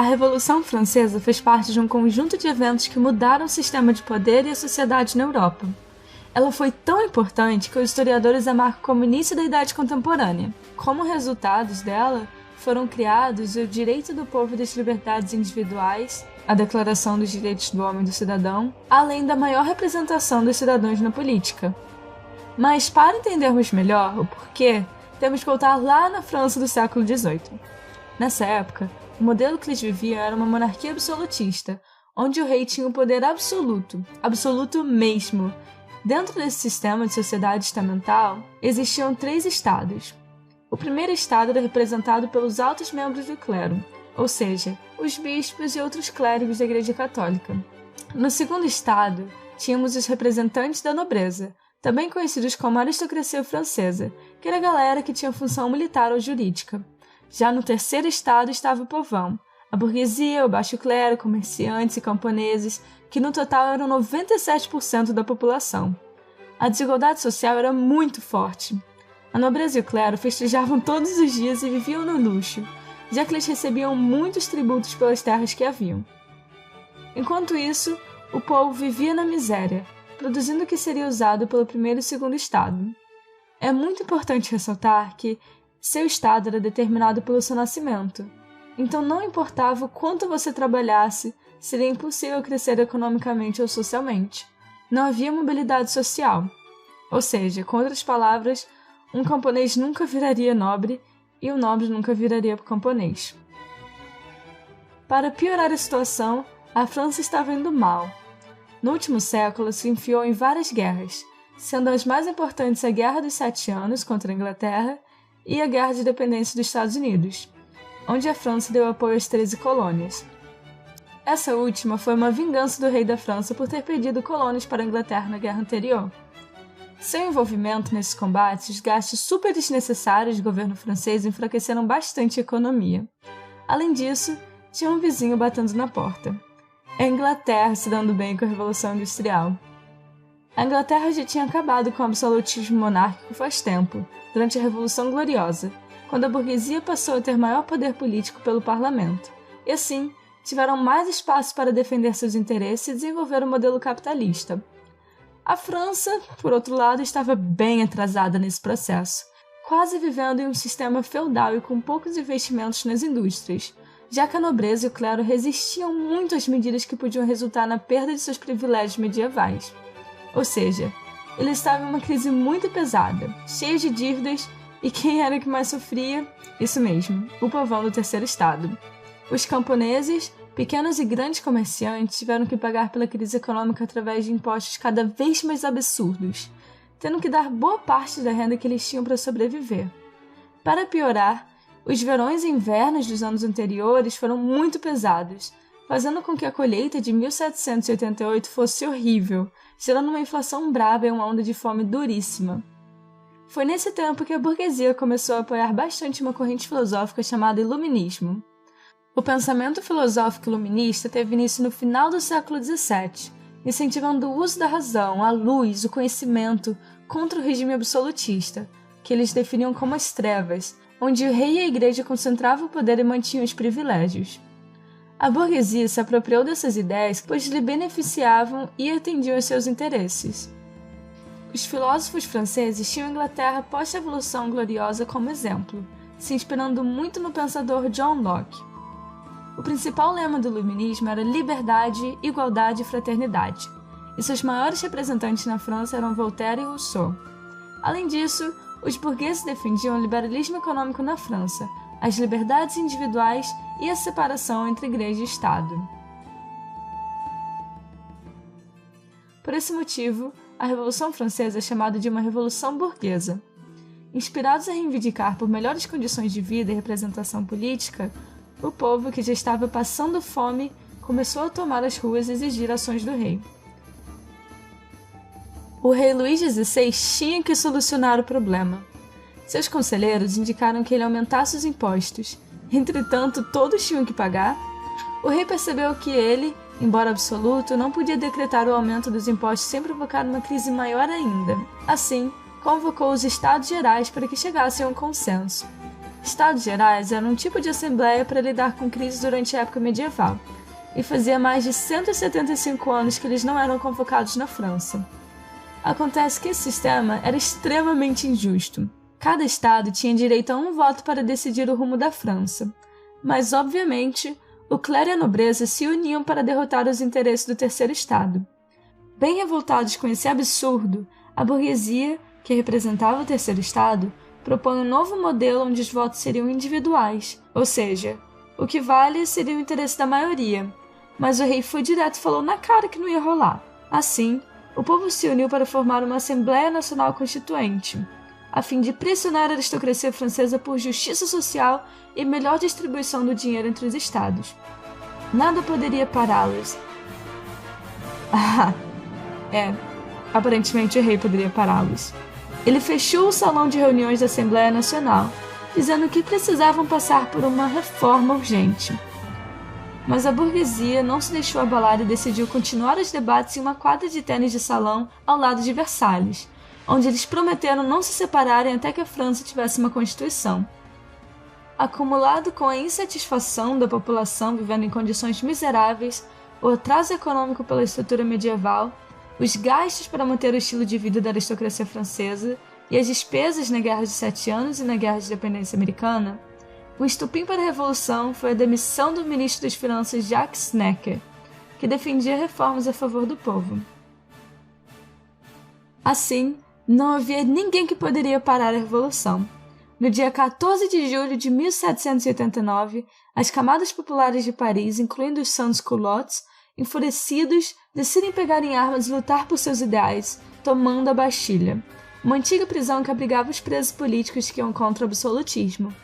A Revolução Francesa fez parte de um conjunto de eventos que mudaram o sistema de poder e a sociedade na Europa. Ela foi tão importante que os historiadores a marcam como início da Idade Contemporânea. Como resultados dela, foram criados o Direito do Povo das Liberdades Individuais, a Declaração dos Direitos do Homem e do Cidadão, além da maior representação dos cidadãos na política. Mas para entendermos melhor o porquê, temos que voltar lá na França do século XVIII. Nessa época, o modelo que eles viviam era uma monarquia absolutista, onde o rei tinha o poder absoluto, absoluto mesmo. Dentro desse sistema de sociedade estamental, existiam 3 estados. O primeiro estado era representado pelos altos membros do clero, ou seja, os bispos e outros clérigos da Igreja Católica. No segundo estado, tínhamos os representantes da nobreza, também conhecidos como aristocracia francesa, que era a galera que tinha função militar ou jurídica. Já no terceiro estado estava o povão, a burguesia, o baixo clero, comerciantes e camponeses, que no total eram 97% da população. A desigualdade social era muito forte. A nobreza e o clero festejavam todos os dias e viviam no luxo, já que eles recebiam muitos tributos pelas terras que haviam. Enquanto isso, o povo vivia na miséria, produzindo o que seria usado pelo primeiro e segundo estado. É muito importante ressaltar que seu estado era determinado pelo seu nascimento, então não importava o quanto você trabalhasse, seria impossível crescer economicamente ou socialmente. Não havia mobilidade social. Ou seja, com outras palavras, um camponês nunca viraria nobre e o nobre nunca viraria camponês. Para piorar a situação, a França estava indo mal. No último século, se enfiou em várias guerras, sendo as mais importantes a Guerra dos 7 Anos contra a Inglaterra e a Guerra de Independência dos Estados Unidos, onde a França deu apoio às 13 colônias. Essa última foi uma vingança do rei da França por ter perdido colônias para a Inglaterra na guerra anterior. Seu envolvimento nesses combates e os gastos super desnecessários do governo francês enfraqueceram bastante a economia. Além disso, tinha um vizinho batendo na porta. A Inglaterra se dando bem com a Revolução Industrial. A Inglaterra já tinha acabado com o absolutismo monárquico faz tempo, durante a Revolução Gloriosa, quando a burguesia passou a ter maior poder político pelo parlamento, e assim tiveram mais espaço para defender seus interesses e desenvolver o modelo capitalista. A França, por outro lado, estava bem atrasada nesse processo, quase vivendo em um sistema feudal e com poucos investimentos nas indústrias, já que a nobreza e o clero resistiam muito às medidas que podiam resultar na perda de seus privilégios medievais. Ou seja, eles estavam em uma crise muito pesada, cheia de dívidas, e quem era que mais sofria? Isso mesmo, o povão do terceiro estado. Os camponeses, pequenos e grandes comerciantes, tiveram que pagar pela crise econômica através de impostos cada vez mais absurdos, tendo que dar boa parte da renda que eles tinham para sobreviver. Para piorar, os verões e invernos dos anos anteriores foram muito pesados, fazendo com que a colheita de 1788 fosse horrível, gerando uma inflação braba e uma onda de fome duríssima. Foi nesse tempo que a burguesia começou a apoiar bastante uma corrente filosófica chamada Iluminismo. O pensamento filosófico iluminista teve início no final do século XVII, incentivando o uso da razão, a luz, o conhecimento contra o regime absolutista, que eles definiam como as trevas, onde o rei e a igreja concentravam o poder e mantinham os privilégios. A burguesia se apropriou dessas ideias pois lhe beneficiavam e atendiam aos seus interesses. Os filósofos franceses tinham a Inglaterra pós-Revolução Gloriosa como exemplo, se inspirando muito no pensador John Locke. O principal lema do iluminismo era liberdade, igualdade e fraternidade, e seus maiores representantes na França eram Voltaire e Rousseau. Além disso, os burgueses defendiam o liberalismo econômico na França, as liberdades individuais e a separação entre igreja e Estado. Por esse motivo, a Revolução Francesa é chamada de uma Revolução Burguesa. Inspirados a reivindicar por melhores condições de vida e representação política, o povo, que já estava passando fome, começou a tomar as ruas e exigir ações do rei. O rei Luís XVI tinha que solucionar o problema. Seus conselheiros indicaram que ele aumentasse os impostos. Entretanto, todos tinham que pagar. O rei percebeu que ele, embora absoluto, não podia decretar o aumento dos impostos sem provocar uma crise maior ainda. Assim, convocou os Estados Gerais para que chegassem a um consenso. Estados Gerais eram um tipo de assembleia para lidar com crises durante a época medieval, e fazia mais de 175 anos que eles não eram convocados na França. Acontece que esse sistema era extremamente injusto. Cada estado tinha direito a um voto para decidir o rumo da França, mas, obviamente, o clero e a nobreza se uniam para derrotar os interesses do terceiro estado. Bem revoltados com esse absurdo, a burguesia, que representava o terceiro estado, propõe um novo modelo onde os votos seriam individuais, ou seja, o que vale seria o interesse da maioria, mas o rei foi direto e falou na cara que não ia rolar. Assim, o povo se uniu para formar uma Assembleia Nacional Constituinte, a fim de pressionar a aristocracia francesa por justiça social e melhor distribuição do dinheiro entre os estados. Nada poderia pará-los. Aparentemente o rei poderia pará-los. Ele fechou o salão de reuniões da Assembleia Nacional, dizendo que precisavam passar por uma reforma urgente. Mas a burguesia não se deixou abalar e decidiu continuar os debates em uma quadra de tênis de salão ao lado de Versalhes, onde eles prometeram não se separarem até que a França tivesse uma constituição. Acumulado com a insatisfação da população vivendo em condições miseráveis, o atraso econômico pela estrutura medieval, os gastos para manter o estilo de vida da aristocracia francesa e as despesas na Guerra dos 7 Anos e na Guerra de Independência Americana, o estopim para a Revolução foi a demissão do ministro das Finanças Jacques Necker, que defendia reformas a favor do povo. Assim, não havia ninguém que poderia parar a Revolução. No dia 14 de julho de 1789, as camadas populares de Paris, incluindo os sans-culottes, enfurecidos, decidem pegar em armas e lutar por seus ideais, tomando a Bastilha, uma antiga prisão que abrigava os presos políticos que iam contra o absolutismo.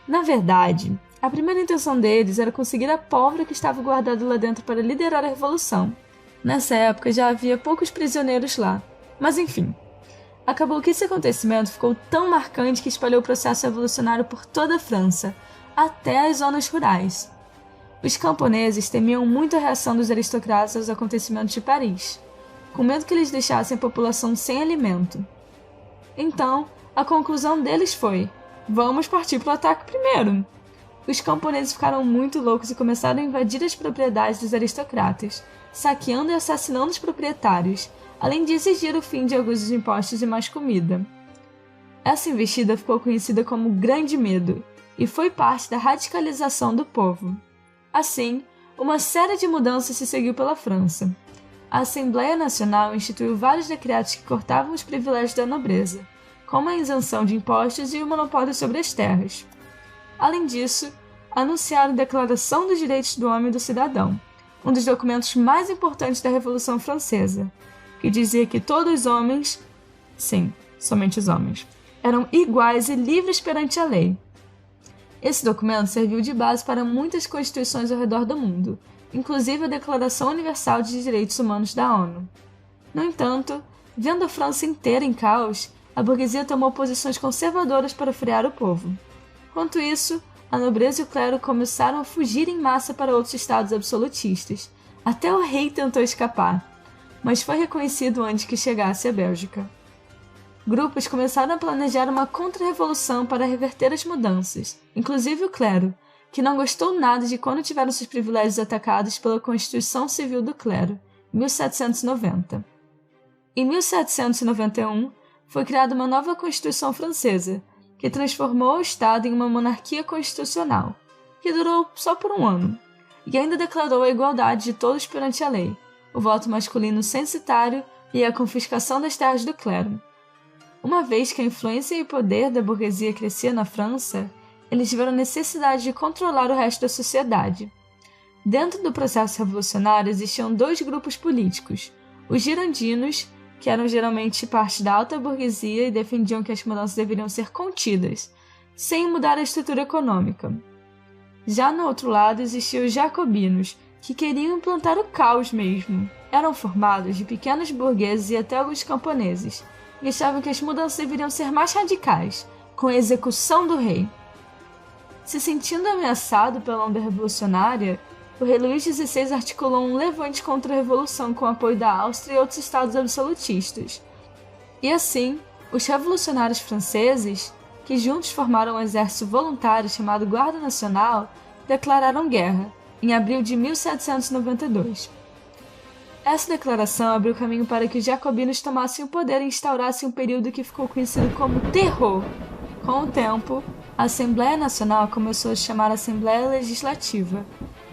Na verdade, a primeira intenção deles era conseguir a pólvora que estava guardada lá dentro para liderar a revolução. Nessa época já havia poucos prisioneiros lá, mas enfim. Acabou que esse acontecimento ficou tão marcante que espalhou o processo revolucionário por toda a França, até as zonas rurais. Os camponeses temiam muito a reação dos aristocratas aos acontecimentos de Paris, com medo que eles deixassem a população sem alimento. Então, a conclusão deles foi: vamos partir para o ataque primeiro. Os camponeses ficaram muito loucos e começaram a invadir as propriedades dos aristocratas, saqueando e assassinando os proprietários, além de exigir o fim de alguns dos impostos e mais comida. Essa investida ficou conhecida como Grande Medo e foi parte da radicalização do povo. Assim, uma série de mudanças se seguiu pela França. A Assembleia Nacional instituiu vários decretos que cortavam os privilégios da nobreza, como a isenção de impostos e o monopólio sobre as terras. Além disso, anunciaram a Declaração dos Direitos do Homem e do Cidadão, um dos documentos mais importantes da Revolução Francesa, que dizia que todos os homens, sim, somente os homens, eram iguais e livres perante a lei. Esse documento serviu de base para muitas constituições ao redor do mundo, inclusive a Declaração Universal de Direitos Humanos da ONU. No entanto, vendo a França inteira em caos, a burguesia tomou posições conservadoras para frear o povo. Enquanto isso, a nobreza e o clero começaram a fugir em massa para outros estados absolutistas. Até o rei tentou escapar, mas foi reconhecido antes que chegasse à Bélgica. Grupos começaram a planejar uma contra-revolução para reverter as mudanças, inclusive o clero, que não gostou nada de quando tiveram seus privilégios atacados pela Constituição Civil do Clero, em 1790. Em 1791, foi criada uma nova Constituição Francesa, que transformou o Estado em uma monarquia constitucional, que durou só por um ano, e ainda declarou a igualdade de todos perante a lei, o voto masculino censitário e a confiscação das terras do clero. Uma vez que a influência e o poder da burguesia crescia na França, eles tiveram necessidade de controlar o resto da sociedade. Dentro do processo revolucionário existiam dois grupos políticos, os girondinos, que eram geralmente parte da alta burguesia e defendiam que as mudanças deveriam ser contidas, sem mudar a estrutura econômica. Já no outro lado existiam os jacobinos, que queriam implantar o caos mesmo. Eram formados de pequenos burgueses e até alguns camponeses, e achavam que as mudanças deveriam ser mais radicais, com a execução do rei. Se sentindo ameaçado pela onda revolucionária, o rei Luís XVI articulou um levante contra a revolução com o apoio da Áustria e outros estados absolutistas. E assim, os revolucionários franceses, que juntos formaram um exército voluntário chamado Guarda Nacional, declararam guerra, em abril de 1792. Essa declaração abriu caminho para que os jacobinos tomassem o poder e instaurassem um período que ficou conhecido como Terror. Com o tempo, a Assembleia Nacional começou a se chamar Assembleia Legislativa,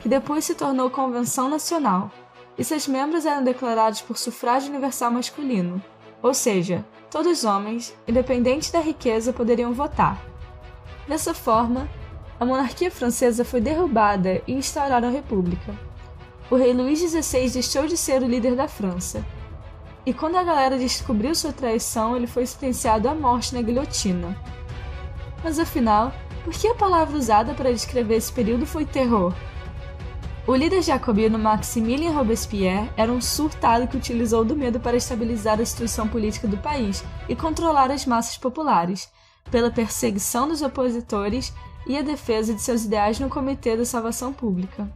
que depois se tornou Convenção Nacional, e seus membros eram declarados por sufrágio universal masculino, ou seja, todos os homens, independente da riqueza, poderiam votar. Dessa forma, a monarquia francesa foi derrubada e instauraram a república. O rei Luís XVI deixou de ser o líder da França, e quando a galera descobriu sua traição, ele foi sentenciado à morte na guilhotina. Mas afinal, por que a palavra usada para descrever esse período foi terror? O líder jacobino Maximilien Robespierre era um surtado que utilizou do medo para estabilizar a situação política do país e controlar as massas populares, pela perseguição dos opositores e a defesa de seus ideais no Comitê da Salvação Pública.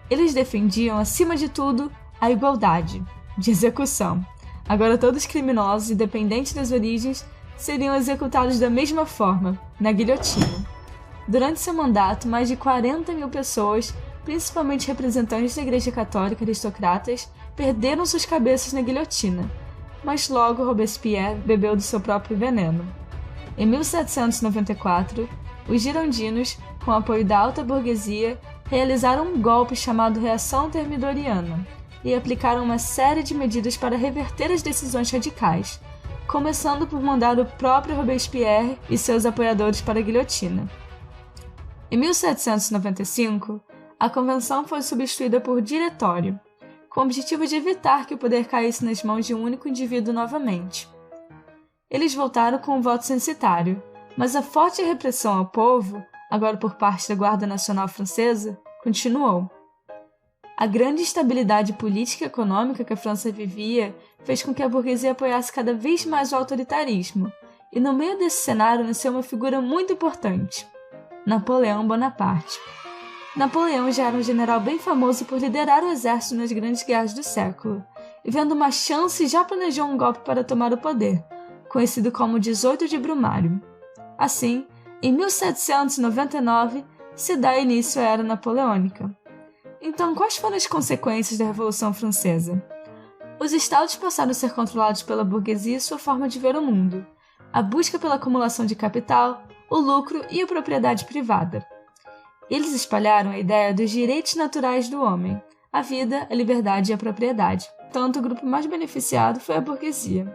Eles defendiam, acima de tudo, a igualdade de execução. Agora todos os criminosos, independente das origens, seriam executados da mesma forma, na guilhotina. Durante seu mandato, mais de 40 mil pessoas, principalmente representantes da Igreja Católica e aristocratas, perderam suas cabeças na guilhotina, mas logo Robespierre bebeu do seu próprio veneno. Em 1794, os girondinos, com o apoio da alta burguesia, realizaram um golpe chamado Reação Thermidoriana e aplicaram uma série de medidas para reverter as decisões radicais, começando por mandar o próprio Robespierre e seus apoiadores para a guilhotina. Em 1795, a convenção foi substituída por diretório, com o objetivo de evitar que o poder caísse nas mãos de um único indivíduo novamente. Eles voltaram com um voto censitário, mas a forte repressão ao povo, agora por parte da Guarda Nacional Francesa, continuou. A grande instabilidade política e econômica que a França vivia fez com que a burguesia apoiasse cada vez mais o autoritarismo, e no meio desse cenário nasceu uma figura muito importante: Napoleão Bonaparte. Napoleão já era um general bem famoso por liderar o exército nas grandes guerras do século, e vendo uma chance já planejou um golpe para tomar o poder, conhecido como 18 de Brumário. Assim, em 1799, se dá início à Era Napoleônica. Então, quais foram as consequências da Revolução Francesa? Os estados passaram a ser controlados pela burguesia e sua forma de ver o mundo, a busca pela acumulação de capital, o lucro e a propriedade privada. Eles espalharam a ideia dos direitos naturais do homem, a vida, a liberdade e a propriedade. Tanto o grupo mais beneficiado foi a burguesia.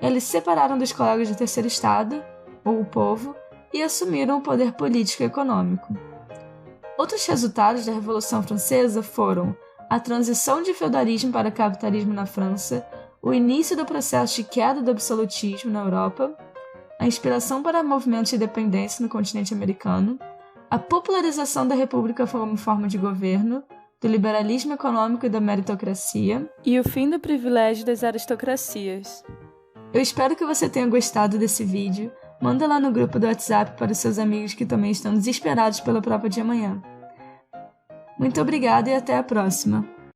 Eles se separaram dos colegas do terceiro estado, ou o povo, e assumiram o poder político e econômico. Outros resultados da Revolução Francesa foram a transição de feudalismo para capitalismo na França, o início do processo de queda do absolutismo na Europa, a inspiração para movimentos de independência no continente americano, a popularização da república como forma de governo, do liberalismo econômico e da meritocracia, e o fim do privilégio das aristocracias. Eu espero que você tenha gostado desse vídeo. Manda lá no grupo do WhatsApp para os seus amigos que também estão desesperados pela prova de amanhã. Muito obrigada e até a próxima!